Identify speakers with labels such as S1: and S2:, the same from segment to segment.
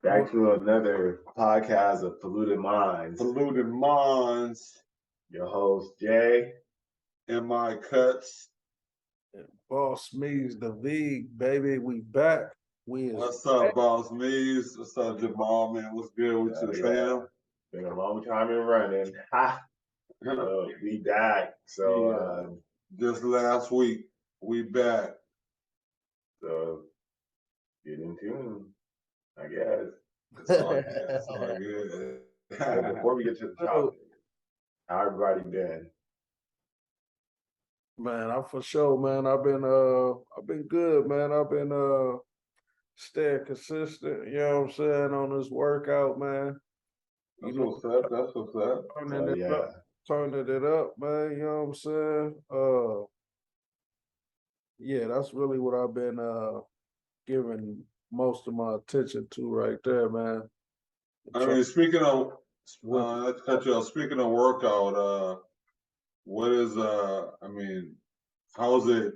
S1: Back to another podcast of Polluted Minds.
S2: Polluted Minds.
S1: Your host, Jay.
S2: And my cuts.
S3: Boss me's the V, baby. We back. We is
S2: What's up, Boss Me's? What's up, Jamal, man? What's good with you, fam?
S1: Been a long time in running. Ha! We back. So,
S2: just last week, we back.
S1: So, get in tune, I guess.
S2: It's all good.
S1: So before we get to the topic, how everybody been?
S3: Man, I'm for sure, man. I've been good, man. I've been staying consistent, you know what I'm saying, on this workout, man.
S2: That's what's up. That's what's up.
S3: Turning it up, man, you know what I'm saying? Yeah, that's really what I've been giving most of my attention to right there, man.
S2: I mean, speaking of let's cut you off. Speaking of workout, what is I mean, how is it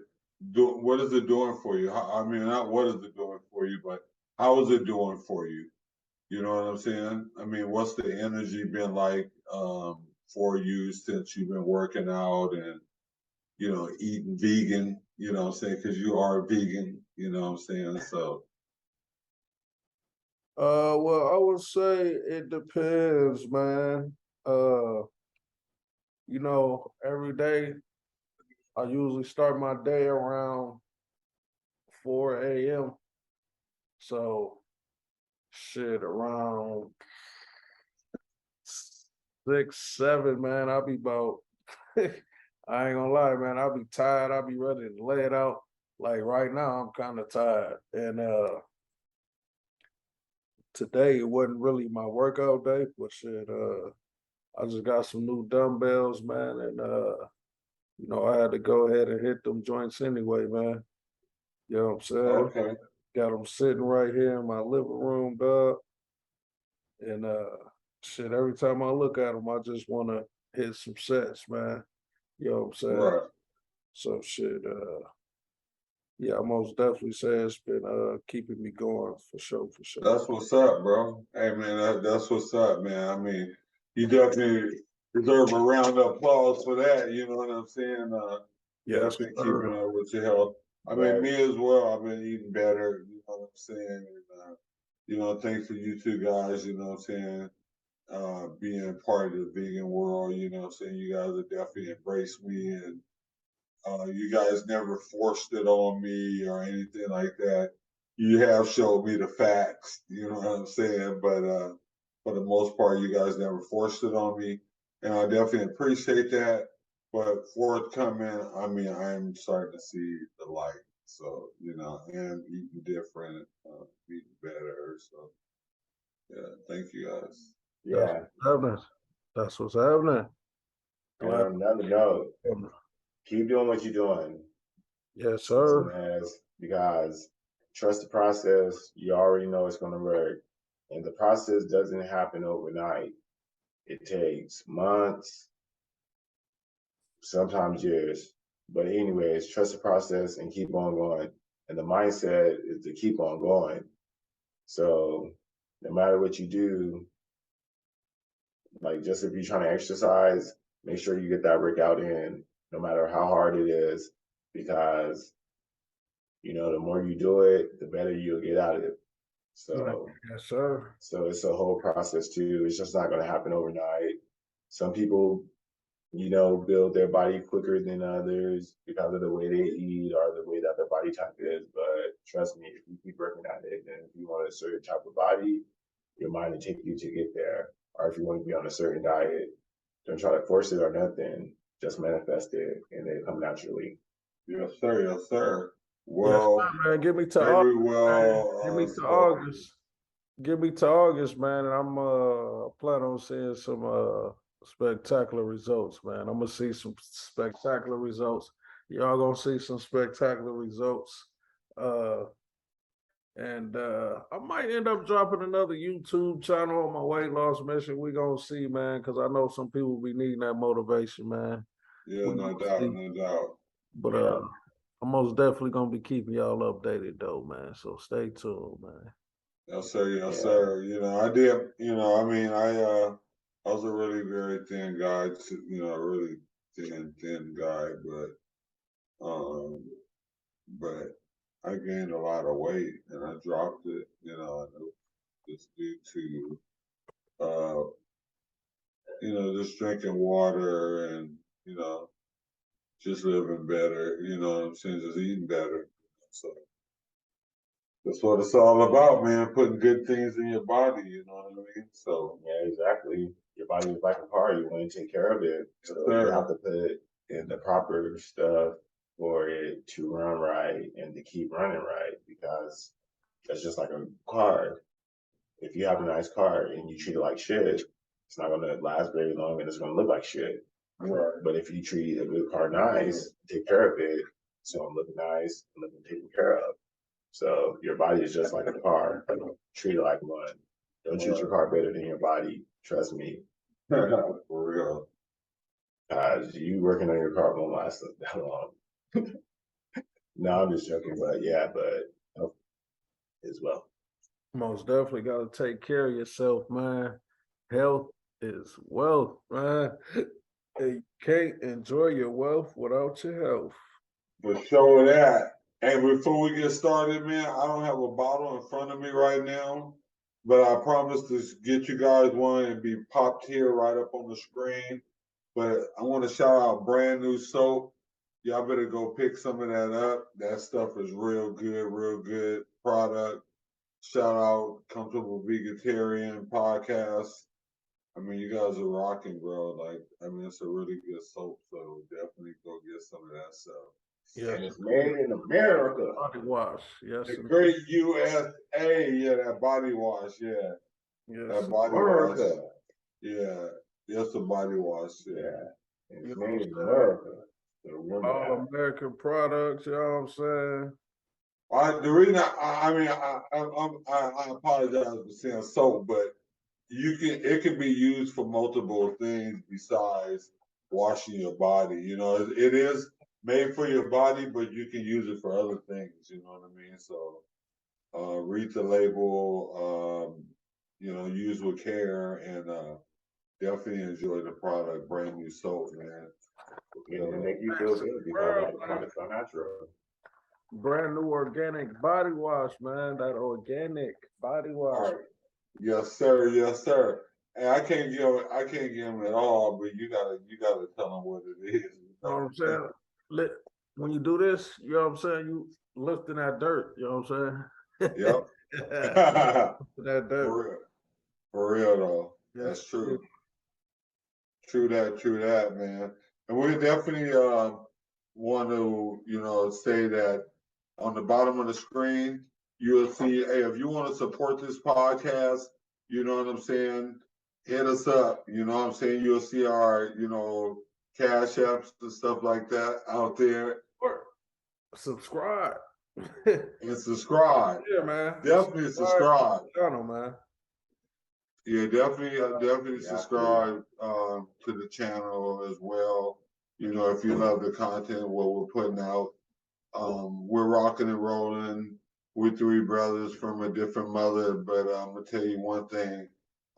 S2: what is it doing for you? I mean, not what is it doing for you, but how is it doing for you? You know what I'm saying? I mean, what's the energy been like for you since you've been working out and, you know, eating vegan, you know what I'm saying? Because you are vegan, you know what I'm saying? So
S3: well, I would say it depends, man. You know, every day I usually start my day around 4 a.m. So shit around 6, 7, man. I'll be about I ain't gonna lie, man. I'll be tired. I'll be ready to lay it out. Like right now, I'm kind of tired. And today it wasn't really my workout day, but shit, I just got some new dumbbells, man, and you know, I had to go ahead and hit them joints anyway, man. You know what I'm saying?
S2: okay.
S3: Got them sitting right here in my living room, dog. And shit, every time I look at them, I just want to hit some sets, man. You know what I'm saying?
S2: Right.
S3: So shit, yeah, I most definitely say it's been keeping me going for sure, for sure.
S2: That's what's up, bro. Hey man, that's what's up, man. I mean, you definitely deserve a round of applause for that, you know what I'm saying?
S3: Yes,
S2: Been
S3: sir.
S2: keeping up with your health. I mean, me as well. I've been eating better. You know what I'm saying? And, you know, thanks for you two guys. You know what I'm saying? Being part of the vegan world. You know what I'm saying? You guys have definitely embraced me, and you guys never forced it on me or anything like that. You have showed me the facts. You know what I'm saying? But for the most part, you guys never forced it on me, and I definitely appreciate that. But forthcoming, I mean, I'm starting to see the light. So, you know, and eating different, eating better. So, yeah, thank you guys.
S1: Yeah.
S3: That's what's happening.
S1: And on another note, keep doing what you're doing.
S3: Yes, sir.
S1: Because trust the process. You already know it's going to work. And the process doesn't happen overnight. It takes months, sometimes years. But anyways, trust the process and keep on going. And the mindset is to keep on going. So no matter what you do, like just if you're trying to exercise, make sure you get that workout in, no matter how hard it is, because you know the more you do it, the better you'll get out of it. So
S3: yes, sir.
S1: So it's a whole process too. It's just not going to happen overnight. Some people, you know, build their body quicker than others because of the way they eat or the way that their body type is. But trust me, if you keep working at it, and if you want a certain type of body, your mind will take you to get there. Or if you want to be on a certain diet, don't try to force it or nothing. Just manifest it, and it'll come naturally.
S2: Yes, sir. Yes, sir. Well,
S3: yes, sir, man, give me to
S2: very
S3: August.
S2: well.
S3: Give me to August. Give me to August, man, and I'm planning on seeing some spectacular results, man. I'm gonna see some spectacular results. Y'all gonna see some spectacular results. And I might end up dropping another YouTube channel on my weight loss mission. We gonna see, man, because I know some people be needing that motivation, man.
S2: Yeah, no doubt, no doubt.
S3: But I'm most definitely gonna be keeping y'all updated though, man. So stay tuned, man.
S2: Yes, sir. Yes,
S1: Yeah.
S2: sir. You know, I did. You know, I mean, I was a really very thin guy. You know, really thin guy, um, but I gained a lot of weight and I dropped it. You know, and it was just due to you know, just drinking water and you know, just living better. You know what I'm saying? Just eating better. So that's what it's all about, man. Putting good things in your body. You know what I mean? So
S1: Yeah, exactly. Your body is like a car. You want to take care of it. So you have to put in the proper stuff for it to run right and to keep running right because it's just like a car. If you have a nice car and you treat it like shit, it's not gonna last very long and it's gonna look like shit.
S2: right.
S1: But if you treat a good car nice, take care of it, it's gonna look nice and look taken care of. So your body is just like a car. Treat it like one. Don't treat your car better than your body. Trust me.
S2: For real.
S1: You working on your car won't last that long. No, I'm just joking, but yeah, but health as well.
S3: Most definitely got to take care of yourself, man. Health is wealth, man. And you can't enjoy your wealth without your health.
S2: For sure that. And before we get started, man, I don't have a bottle in front of me right now, but I promise to get you guys one and be popped here right up on the screen. But I want to shout out brand new soap. Y'all better go pick some of that up. That stuff is real good product. Shout out Comfortable Vegetarian Podcast. I mean, you guys are rocking, bro. Like, I mean, it's a really good soap, so definitely go get some of that stuff.
S3: Yes,
S1: And it's made in America.
S3: body wash. Yes,
S2: The great USA, yeah, that body wash, yeah.
S3: yes,
S2: That body wash.
S1: America.
S2: Yeah. That's the body wash, yeah.
S1: And
S3: You
S1: it's
S3: know
S1: made
S3: what
S1: in
S3: I'm saying?
S1: America. So remember
S3: All
S1: that.
S3: American products. You know what I'm saying?
S2: The reason I apologize for saying soap, but it can be used for multiple things besides washing your body. You know, it is made for your body, but you can use it for other things. You know what I mean? So read the label. You know, use with care, and definitely enjoy the product. Brand new soap, man.
S1: And it make you feel good because all the products are natural.
S3: Brand new organic body wash, man. That organic body wash.
S2: All right. Yes, sir. Yes, sir. And I can't give them at all, but you gotta tell them what it is.
S3: You know what I'm saying? When you do this, you know what I'm saying? You lifting that dirt. You know what I'm saying?
S2: Yep.
S3: That dirt.
S2: For real though.
S3: Yes,
S2: That's true. True that, man. And we definitely want to, you know, say that on the bottom of the screen, you'll see, hey, if you want to support this podcast, you know what I'm saying, hit us up. You know what I'm saying? You'll see our, you know, cash apps and stuff like that out there.
S3: Subscribe.
S2: And subscribe.
S3: Yeah, man.
S2: Definitely subscribe.
S3: Channel, man.
S2: Yeah, definitely subscribe to the channel as well. You know, if you love the content, what we're putting out, we're rocking and rolling. We're three brothers from a different mother, but I'm gonna tell you one thing: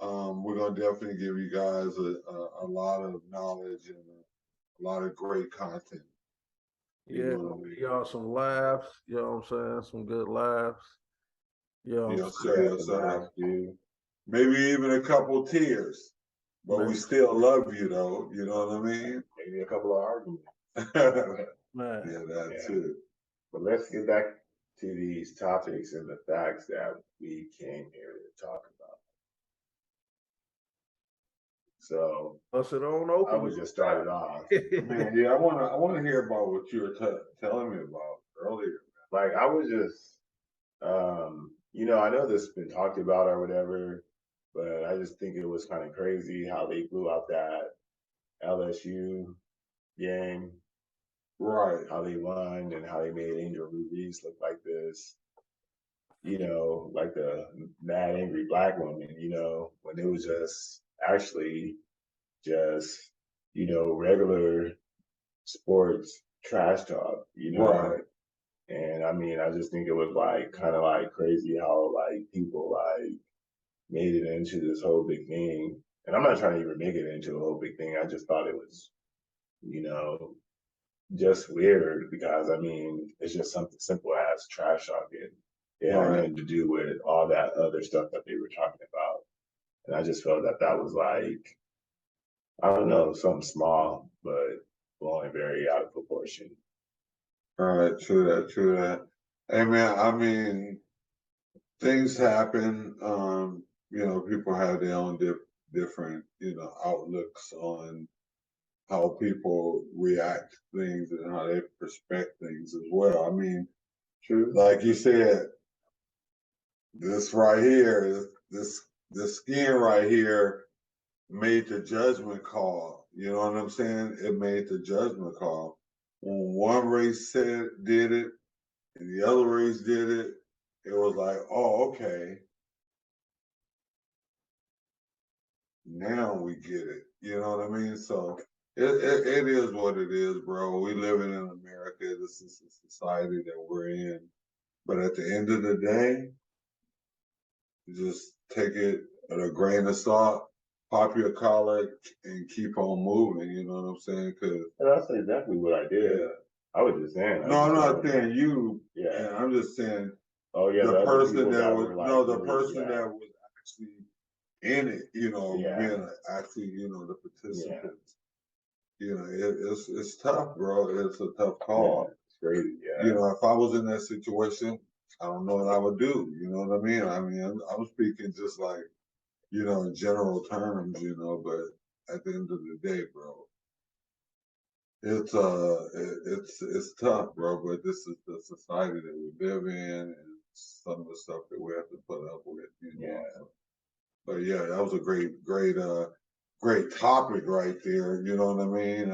S2: we're gonna definitely give you guys a lot of knowledge and a lot of great content.
S3: Yeah, y'all some laughs. You know what I'm saying? Some good laughs.
S2: Yes, sir. Yes, sir. Maybe even a couple tears, but we still love you, though. You know what I mean?
S1: Maybe a couple of arguments.
S3: Man.
S2: Yeah, that too.
S1: But let's get back to these topics and the facts that we came here to talk about. So
S3: bust it on open.
S1: I would just start it off.
S2: Man, yeah, I wanna hear about what you were telling me about earlier.
S1: Like I was just you know, I know this has been talked about or whatever, but I just think it was kind of crazy how they blew out that LSU game.
S2: Right.
S1: How they won and how they made Angel Ruiz look like this, you know, like the mad angry black woman, you know, when it was just actually just, you know, regular sports trash talk, you know.
S2: Right.
S1: And I mean, I just think it was like kind of like crazy how like people like made it into this whole big thing. And I'm not trying to even make it into a whole big thing. I just thought it was, you know, just weird because I mean, it's just something simple as trash talking. It had
S2: Right.
S1: nothing to do with all that other stuff that they were talking about. And I just felt that that was like, I don't know, something small, but blowing very out of proportion.
S2: All right, true that, true that. Hey man, I mean, things happen. You know, people have their own different, you know, outlooks on how people react to things and how they perspect things as well. I mean,
S1: True.
S2: like you said, this right here, this skin right here made the judgment call. You know what I'm saying? It made the judgment call. When one race did it and the other race did it, it was like, oh, okay, now we get it. You know what I mean? So it is what it is, bro. We living in America. This is the society that we're in. But at the end of the day, just take it at a grain of salt, pop your collar, and keep on moving. You know what I'm saying? Cause
S1: that's exactly what I did.
S2: yeah.
S1: I was just saying.
S2: No, I'm not saying you.
S1: Yeah.
S2: And I'm just saying.
S1: Oh yeah,
S2: the person that was
S1: like,
S2: the person that was actually in it. You know, being actually, you know, the participants. You know, it's tough, bro. It's a tough call.
S1: It's crazy. Yeah.
S2: You know, if I was in that situation, I don't know what I would do. You know what I mean? I mean, I'm speaking just like, you know, in general terms, you know, but at the end of the day, bro, it's tough, bro, but this is the society that we live in and some of the stuff that we have to put up with, you know. So, but yeah, that was a great topic right there, you know what I mean?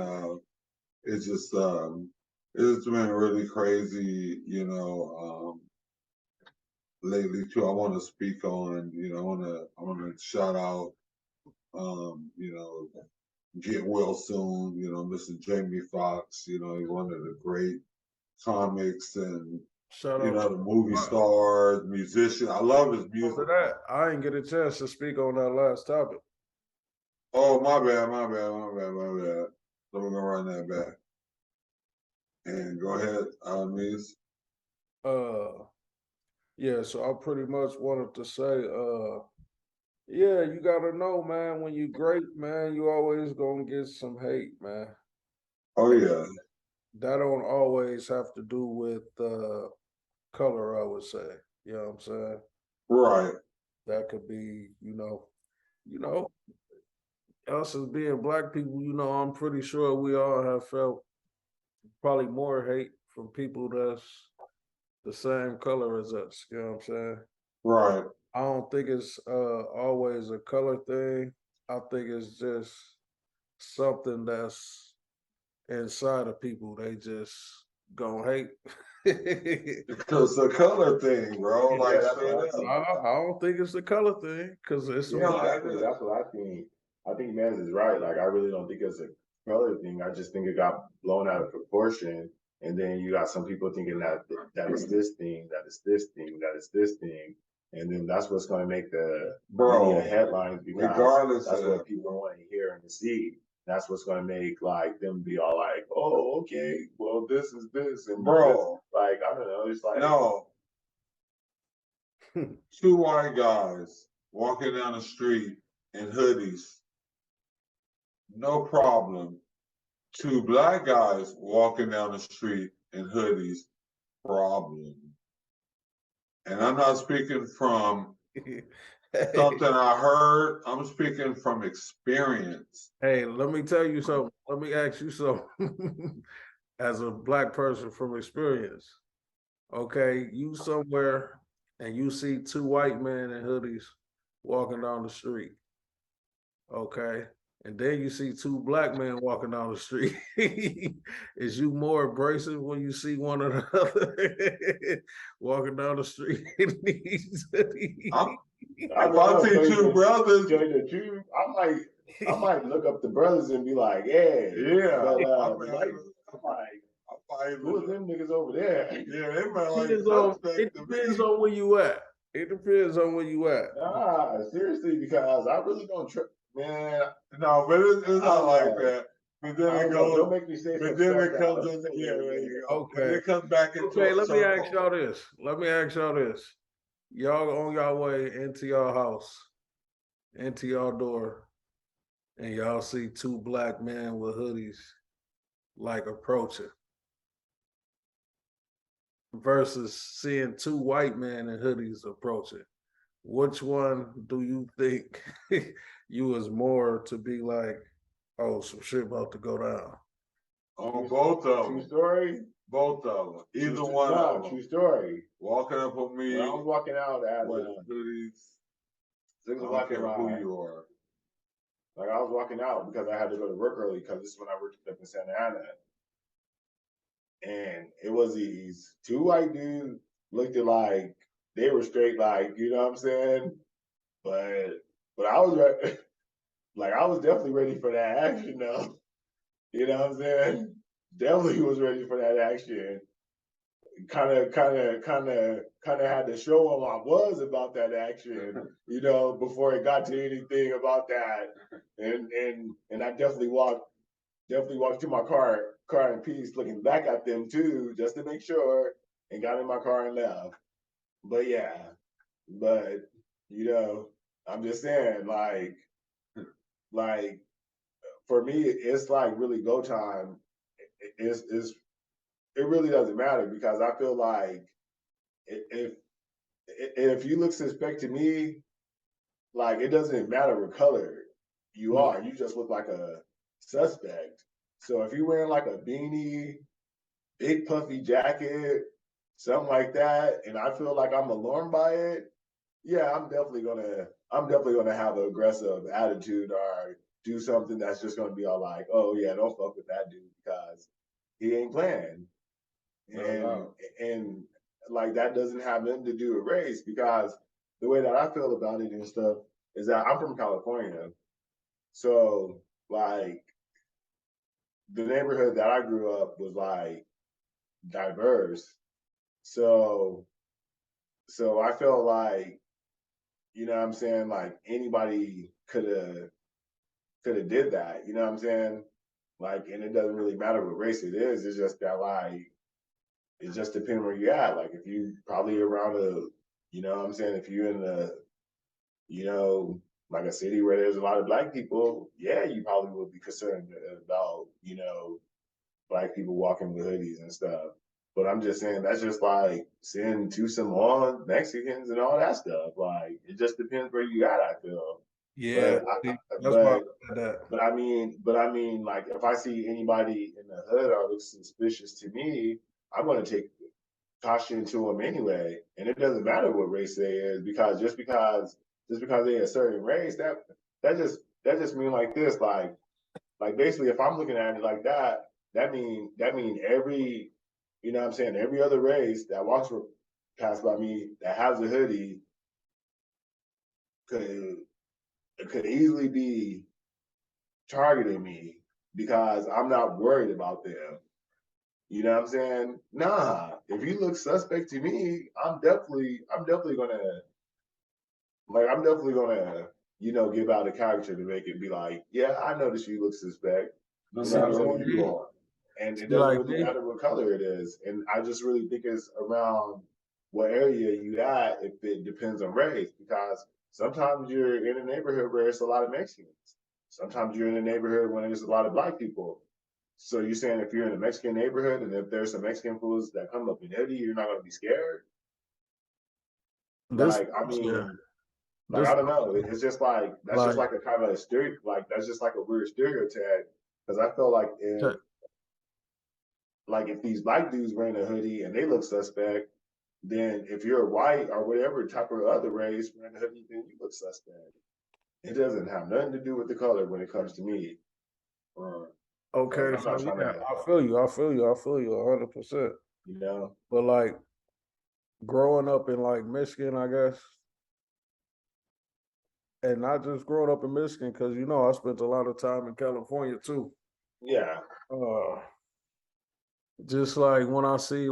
S2: It's just it's been really crazy, you know, lately too. I want to speak on, you know, I want to shout out, you know, get well soon, you know, Mr. Jamie Foxx, you know, he's one of the great comics and
S3: Shout
S2: you
S3: out
S2: know,
S3: to
S2: the movie stars, musician. I love his music.
S3: for that. I didn't get a chance to speak on that last topic.
S2: Oh, my bad. So we're gonna run that back. And go ahead, Mies.
S3: Yeah, so I pretty much wanted to say, yeah, you gotta know, man, when you great, man, you always gonna get some hate, man.
S2: Oh yeah.
S3: That don't always have to do with color, I would say. You know what I'm saying?
S2: Right.
S3: That could be, you know, us as being black people, you know, I'm pretty sure we all have felt probably more hate from people that's the same color as us. You know what I'm saying?
S2: Right.
S3: I don't think it's always a color thing. I think it's just something that's inside of people. They just gonna hate.
S2: Because the color thing, bro. Like
S1: Yeah, that's what
S3: I don't think it's the color thing because it's
S2: Yeah,
S1: exactly. That's what I think. I think Mans is right. Like I really don't think it's a color thing. I just think it got blown out of proportion. And then you got some people thinking that that is this thing, that is this thing, that is this thing. And then that's what's going to make the media headlines because
S2: regardless
S1: that's what people want to hear and to see. That's what's going to make like them be all like, oh, okay, well, this is this and
S2: bro,
S1: this. Like I don't know. It's like
S2: no. Two white guys walking down the street in hoodies, no problem. Two black guys walking down the street in hoodies, problem. And I'm not speaking from something I heard. I'm speaking from experience.
S3: Hey, let me tell you something. Let me ask you something. As a black person from experience, okay, you somewhere and you see two white men in hoodies walking down the street, okay, and then you see two black men walking down the street. Is you more abrasive when you see one or the other walking down the street in these hoodies?
S2: If I see two brothers,
S1: tell you the truth, I might look up the brothers and be like, yeah,
S2: yeah.
S1: But,
S2: I'm
S1: like,
S2: like, like
S1: who was them niggas over there?
S2: Yeah, they might like
S3: It
S2: suspect to
S3: depends
S2: me.
S3: on where you at. It depends on where you at.
S1: Nah, seriously, because I really don't man.
S2: No, but it's not like that. But then
S1: I
S2: it
S1: don't know. Don't
S2: goes.
S1: make me say
S2: But
S1: some
S2: then
S1: stuff
S2: it
S1: that
S2: comes
S1: I
S2: in.
S1: don't
S2: Yeah, there
S1: really
S2: you go.
S3: Okay.
S2: Then it comes back into
S3: Okay,
S2: a
S3: let me
S2: circle.
S3: ask y'all this. Let me ask y'all this. Y'all on y'all way into your house, into your door, and y'all see two black men with hoodies like approaching versus seeing two white men in hoodies approaching. Which one do you think you was more to be like, oh, some shit about to go down?
S2: On both of
S1: True
S2: them.
S1: story.
S2: Both of them. Either
S1: True,
S2: one
S1: no,
S2: of them.
S1: true story.
S2: Walking up on me
S1: When I was walking out at
S2: with hoodies. I
S1: 6
S2: don't
S1: o'clock in
S2: care who you are.
S1: like I was walking out because I had to go to work early because this is when I worked up in Santa Ana. And it was these two white dudes looked at like they were straight, like, you know what I'm saying? But I was like I was definitely ready for that action though. You know what I'm saying? Definitely was ready for that action. Kind of had to show them I was about that action, you know, before it got to anything about that. And I definitely walked to my car in peace, looking back at them too, just to make sure, and got in my car and left. But yeah, but you know, I'm just saying, like for me, it's like really go time. It's it really doesn't matter because I feel like if if you look suspect to me, like it doesn't matter what color you are, you just look like a suspect. So if you're wearing like a beanie, big puffy jacket, something like that, and I feel like I'm alarmed by it, yeah, I'm definitely gonna have an aggressive attitude or do something that's just gonna be all like, oh yeah, don't fuck with that dude because he ain't playing. And and like that doesn't have nothing to do with race because the way that I feel about it and stuff is that I'm from California. So like the neighborhood that I grew up was like diverse. So I felt like, you know what I'm saying, like anybody could have did that, you know what I'm saying? Like, and it doesn't really matter what race it is, it's just that like it just depends where you're at. Like if you probably around a, you know what I'm saying, if you're in a, you know, like a city where there's a lot of black people, yeah, you probably would be concerned about, you know, black people walking with hoodies and stuff. But I'm just saying that's just like seeing two Samoan Mexicans and all that stuff. Like it just depends where you at. I feel.
S3: Yeah,
S1: But
S3: that's why I said that.
S1: but I mean, like if I see anybody in the hood or looks suspicious to me, I'm gonna take caution to them anyway. And it doesn't matter what race they is because just because they a certain race, that just mean like this, like basically if I'm looking at it like that, that mean every, you know what I'm saying, every other race that walks past by me that has a hoodie could easily be targeting me because I'm not worried about them. You know what I'm saying? Nah, if you look suspect to me, I'm definitely gonna, you know, give out a character to make it be like, yeah, I noticed you look suspect.
S2: No
S1: You know what I'm
S2: matter who
S1: saying?
S2: you are.
S1: And it
S3: See,
S1: doesn't
S3: like
S1: really
S3: me,
S1: matter what color it is. And I just really think it's around what area you at if it depends on race. Because sometimes you're in a neighborhood where it's a lot of Mexicans. Sometimes you're in a neighborhood when there's a lot of black people. So you're saying if you're in a Mexican neighborhood and if there's some Mexican foods that come up in hoodie, you're not gonna be scared?
S3: this,
S1: Like, I
S3: yeah,
S1: mean, like
S3: this,
S1: I don't know. It's just like that's just
S3: like,
S1: like a kind of a like that's just like a weird stereotype. Because I feel like if these black dudes wearing a hoodie and they look suspect, then if you're white or whatever type of other race wearing a hoodie, then you look suspect. It doesn't have nothing to do with the color when it comes to me. Like
S3: okay,
S1: I'm
S3: so
S1: not trying
S3: yeah,
S1: to,
S3: I feel you, I feel you, I feel you 100%.
S1: you know.
S3: But like growing up in like Michigan, I guess, and not just growing up in Michigan, because you know I spent a lot of time in California too.
S1: Yeah.
S3: Uh, just like when I see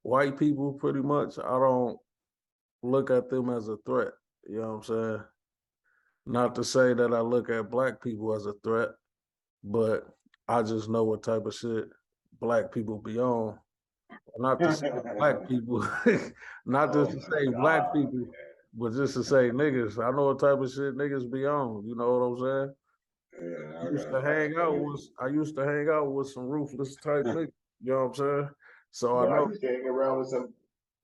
S3: white people, pretty much, I don't look at them as a threat. You know what I'm saying? Not to say that I look at black people as a threat, but I just know what type of shit black people be on. Not to say black people, not
S1: Oh
S3: just to
S1: my
S3: say black
S1: God,
S3: people, but just to say niggas. I know what type of shit niggas be on. You know what I'm saying?
S2: Yeah,
S3: I used to hang out with some ruthless type niggas. You know what I'm saying? So I
S1: but I
S3: know.
S1: used to hang around with some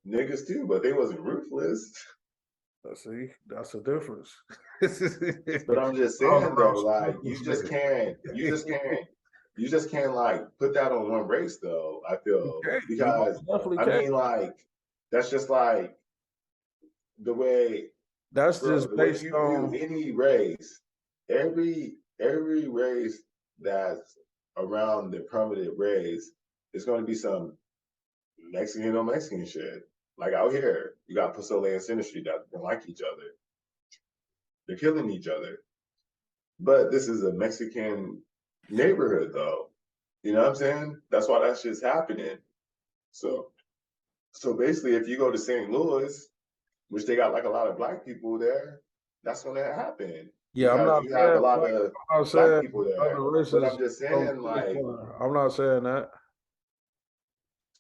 S1: niggas too, but they wasn't ruthless.
S3: See, that's a difference.
S1: But I'm just
S3: I was
S1: saying
S3: around
S1: though,
S3: some
S1: like
S3: ruthless niggas.
S1: you just can't like put that on one race though. I feel
S3: Okay, you
S1: because
S3: most definitely
S1: I
S3: can.
S1: mean like that's just like the way,
S3: That's
S1: bro,
S3: just
S1: the way
S3: based
S1: you view
S3: on.
S1: any race, every race that's around the primitive race is going to be some Mexican on Mexican shit. Like out here, you got Pasole and Sinistry that don't like each other. They're killing each other. But this is a Mexican neighborhood though. You know what I'm saying? That's why that shit's happening. So basically if you go to St. Louis, which they got like a lot of black people there, that's gonna happen.
S3: Yeah, I'm
S1: Because
S3: not
S1: you have a
S3: saying
S1: lot
S3: like
S1: of
S3: I'm not
S1: black
S3: saying
S1: people
S3: other
S1: there. But
S3: races
S1: I'm just
S3: don't
S1: saying
S3: kill each
S1: like,
S3: other. I'm not saying that.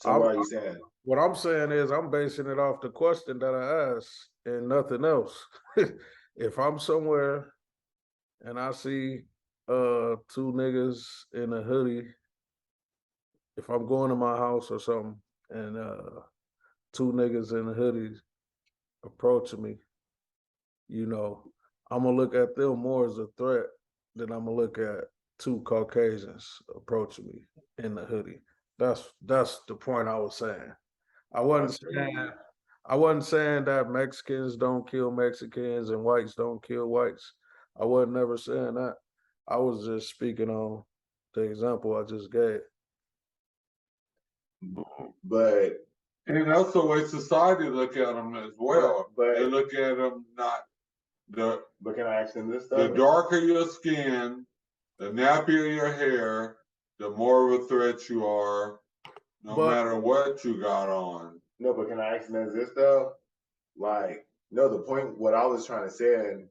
S1: so
S3: I'm
S1: what are you saying?
S3: What I'm saying is I'm basing it off the question that I asked and nothing else. If I'm somewhere and I see two niggas in a hoodie, if I'm going to my house or something and two niggas in a hoodie approaching me, you know, I'm gonna look at them more as a threat than I'm gonna look at two Caucasians approaching me in the hoodie. That's the point I was saying. I
S1: That's
S3: wasn't saying
S1: crazy.
S3: I wasn't saying that Mexicans don't kill Mexicans and whites don't kill whites. I wasn't never saying that. I was just speaking on the example I just gave.
S1: But
S2: and that's the way society look at them as well.
S1: but
S2: They look at them not the
S1: but can I ask them this
S2: the
S1: though?
S2: darker your skin, the nappier your hair, the more of a threat you are, no
S3: But
S2: matter what you got on.
S1: No, but can I ask them this though? Like, no, the point what I was trying to say, and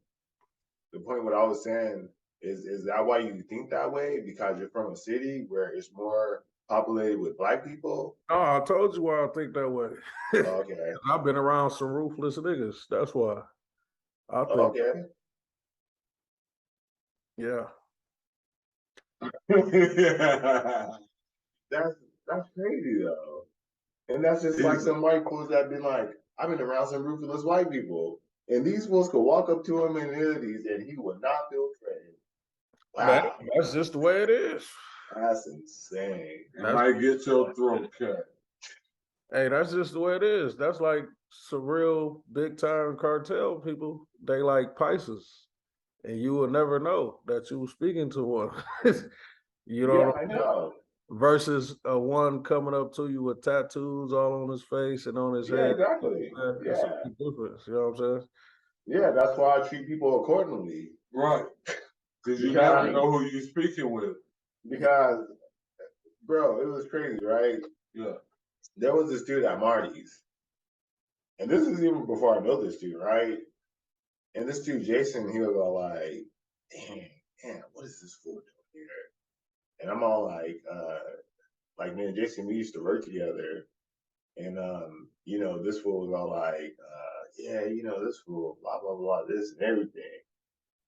S1: the point what I was saying is that why you think that way? Because you're from a city where it's more populated with black people?
S3: no, I told you why I think that way.
S1: Okay.
S3: I've been around some ruthless niggas. That's why I think,
S1: Okay.
S3: yeah.
S2: Yeah.
S1: That's crazy though. And that's just like some white fools that been like, I've been around some ruthless white people. And these fools could walk up to him in hoodies and he would not feel threatened.
S3: Man,
S1: Wow.
S3: that's just the way it is.
S1: That's insane.
S2: It might get your throat cut.
S3: Hey, that's just the way it is. That's like some real big time cartel people. They like Pisces, and you will never know that you were speaking to one. You
S1: Yeah,
S3: know,
S1: I know.
S3: versus a one coming up to you with tattoos all on his face and on his
S1: Yeah,
S3: head.
S1: exactly.
S3: It's a
S1: Yeah.
S3: big difference. You know what I'm saying?
S1: Yeah, that's why I treat people accordingly.
S2: Right. Because you never
S1: Because
S2: know who you're speaking with.
S1: because bro, it was crazy, right?
S2: Yeah.
S1: There was this dude at Marty's. And this is even before I know this dude, right? And this dude, Jason, he was all like, damn, what is this fool doing here? And I'm all like, man, Jason, we used to work together. And this fool was all like, yeah, this fool, blah, blah, blah, this and everything.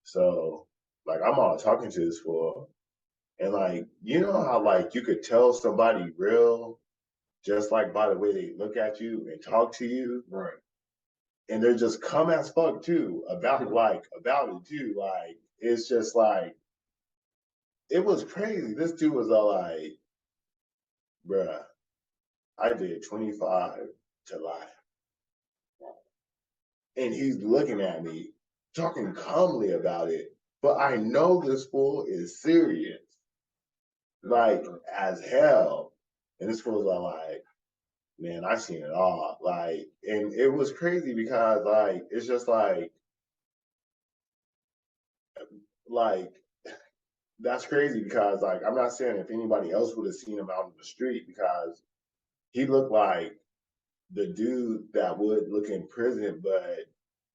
S1: So like I'm all talking to this fool. And like, you know how like you could tell somebody real just like by the way they look at you and talk to you.
S2: Right.
S1: And they're just come as fuck too about it too. Like it's just like it was crazy. This dude was all like, bruh, I did 25 to life. And he's looking at me, talking calmly about it. But I know this fool is serious. Like as hell. And this fool's all like, man, I seen it all. Like, and it was crazy because like it's just like that's crazy because like I'm not saying if anybody else would have seen him out in the street because he looked like the dude that would look in prison, but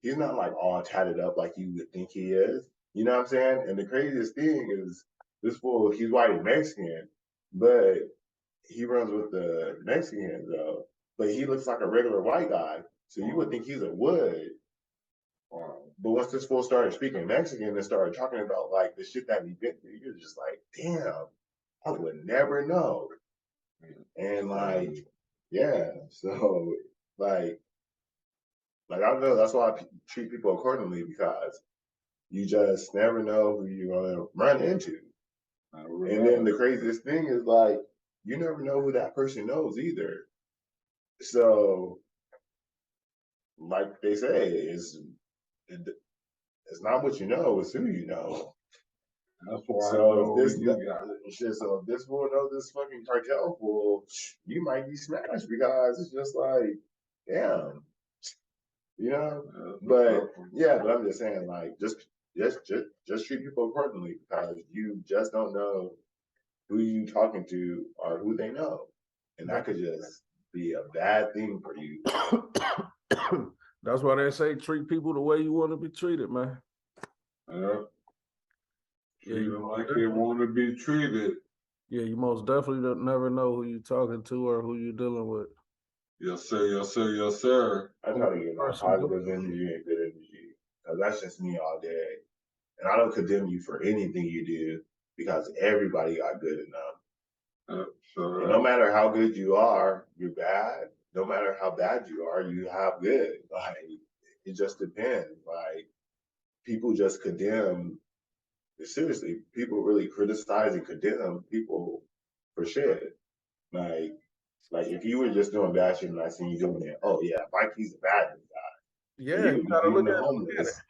S1: he's not like all tatted up like you would think he is. You know what I'm saying? And the craziest thing is this fool, he's white and Mexican, but he runs with the Mexicans though. But he looks like a regular white guy. So you would think he's a wood. But once this fool started speaking Mexican and started talking about like the shit that he been through, you're just like, damn, I would never know. And like, yeah, so like I don't know. That's why I treat people accordingly because you just never know who you're gonna run into. And then the craziest thing is like you never know who that person knows either. So, like they say, it's not what you know, it's who you know.
S2: That's why
S1: So
S2: I
S1: if this
S2: know you got
S1: shit, so if this fool knows this fucking cartel fool, you might be smashed because it's just like, damn, you know. But yeah, but I'm just saying, like, just treat people accordingly because you just don't know who you talking to or who they know, and that could just be a bad thing for you.
S3: That's why they say treat people the way you want to be treated, man.
S2: Yeah.
S3: Yeah,
S2: Treat
S3: you
S2: them
S3: most
S2: like they
S3: definitely-
S2: want to be treated.
S3: Yeah, you most definitely don't never know who you're talking to or who you're dealing with.
S2: Yes, sir. Yes, sir. Yes, sir.
S1: I try to get my positive energy and good energy because that's just me all day. And I don't condemn you for anything you do because everybody got good in them.
S2: So,
S1: And no matter how good you are, you're bad. No matter how bad you are, you have good. Like it just depends. Like people just condemn. Seriously, people really criticize and condemn people for shit. Like if you were just doing bad shit and I seen you doing it, oh yeah, Mikey's a bad guy.
S3: Yeah,
S1: He
S3: you
S1: would be
S3: gotta
S1: feeding
S3: look
S1: the
S3: at
S1: homeless.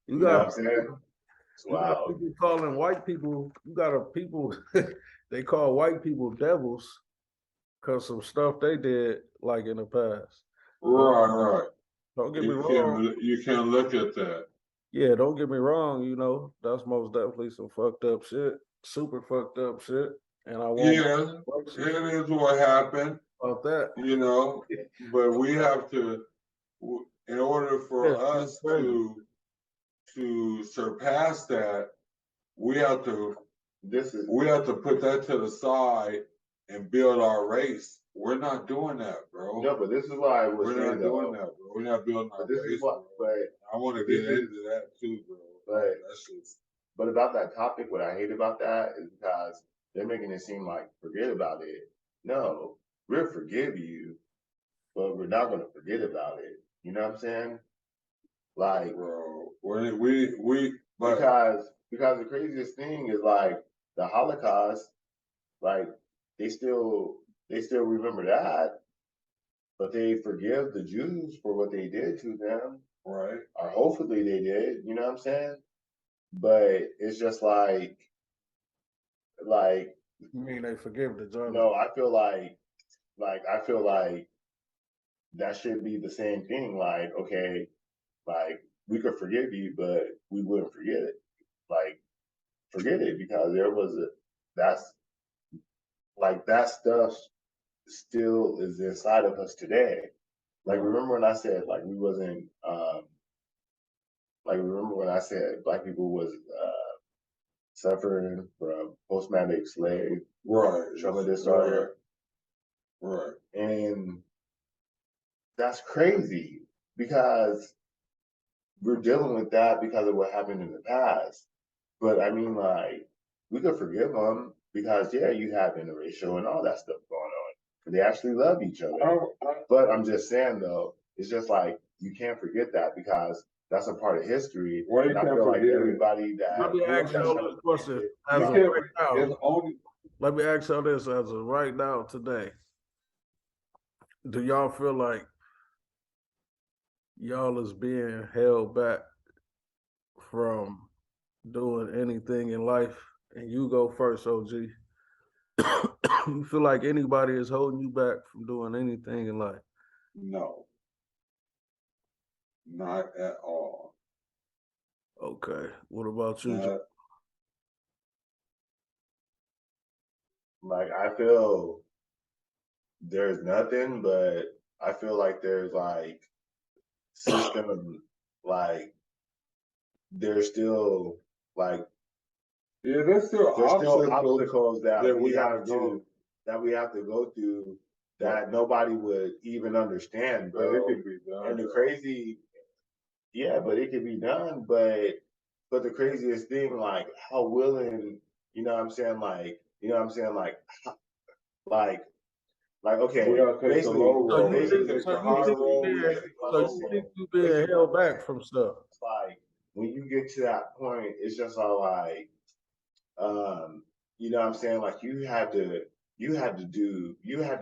S3: you
S1: You know what
S3: got
S1: I'm saying? It's
S3: you got
S1: wild.
S3: people calling white people. You got a people they call white people devils because some stuff they did like in the past.
S2: right.
S3: Don't get me wrong.
S2: You can't look at that.
S3: Yeah, don't get me wrong. You know that's most definitely some fucked up shit, super fucked up shit. And I want
S2: Yeah, it is what happened.
S3: about that.
S2: You know, but we have to, in order for us to surpass that, we have to put that to the side and build our race. We're not doing that, bro.
S1: No, but this is why I was
S2: We're
S1: saying
S2: not doing that, bro. We're not building our race.
S1: But
S2: I want to get into that too, bro.
S1: But about that topic, what I hate about that is because they're making it seem like forget about it. No, we'll forgive you, but we're not gonna forget about it. You know what I'm saying? Like,
S2: bro,
S1: because the craziest thing is like the Holocaust, like they still remember that, but they forgive the Jews for what they did to them.
S2: Right.
S1: Or hopefully they did, you know what I'm saying? But it's just like
S3: You mean they forgive the Germans?
S1: no, I feel like that should be the same thing. Like, okay, like we could forgive you, but we wouldn't forget it. Like, forget it because that's like that stuff still is inside of us today. Like, remember when I said like we wasn't like remember when I said black people was suffering from post-traumatic slave trauma disorder.
S2: Right.
S1: And that's crazy because we're dealing with that because of what happened in the past. But I mean, like, we could forgive them because, yeah, you have interracial and all that stuff going on. They actually love each other. But I'm just saying, though, it's just like you can't forget that because that's a part of history. And I feel like everybody that.
S3: Let me ask y'all this question. Let me ask y'all this as of right now today. Do y'all feel like y'all is being held back from doing anything in life? And you go first, OG. You feel like anybody is holding you back from doing anything in life?
S2: No. Not at all.
S3: Okay. What about you, Joe?
S1: like I feel there's nothing, but I feel like there's like system, like there's still like
S2: Yeah, there's still
S1: obstacles that
S2: that
S1: we
S2: we gotta
S1: have
S2: go.
S1: to go through that
S2: But
S1: nobody would even understand,
S2: but it
S1: bro.
S2: could be done.
S1: And the
S2: though.
S1: crazy, yeah, but it could be done. But the craziest thing, like how willing, you know what I'm saying, like you know what I'm saying, like
S2: We
S1: okay,
S2: gotta take the low
S3: So
S2: road.
S3: you
S2: They
S3: think,
S2: take
S3: so
S2: the
S3: you
S2: high
S3: think you
S2: road. We
S3: being,
S2: take the
S3: so
S2: low
S3: you
S2: road.
S3: think you being held back from stuff?
S1: it's like when you get to that point, it's just all like, you know what I'm saying, like you had to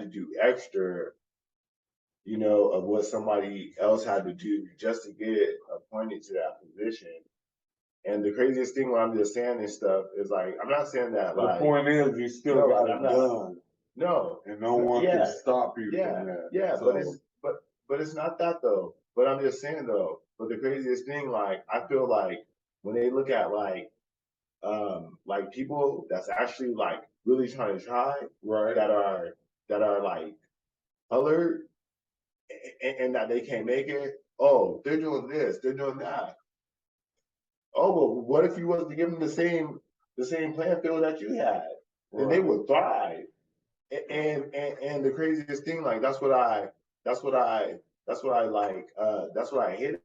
S1: do extra, you know, of what somebody else had to do just to get appointed to that position. And the craziest thing when I'm just saying this stuff is like, I'm not saying that
S2: The
S1: like,
S2: point is, you still
S1: no,
S2: got
S1: but
S2: it
S1: I'm not,
S2: done,
S1: no,
S2: and no one can
S1: yeah,
S2: stop you from that.
S1: yeah,
S2: So
S1: but it's not that though. But I'm just saying though, but the craziest thing, like, I feel like when they look at like people that's actually like really trying to try
S2: right,
S1: that are like colored and that they can't make it. Oh, they're doing this, they're doing that. Oh, well, what if you was to give them the same playing field that you had? Then they
S2: right.
S1: would thrive. And the craziest thing, like that's what I like. That's what I hit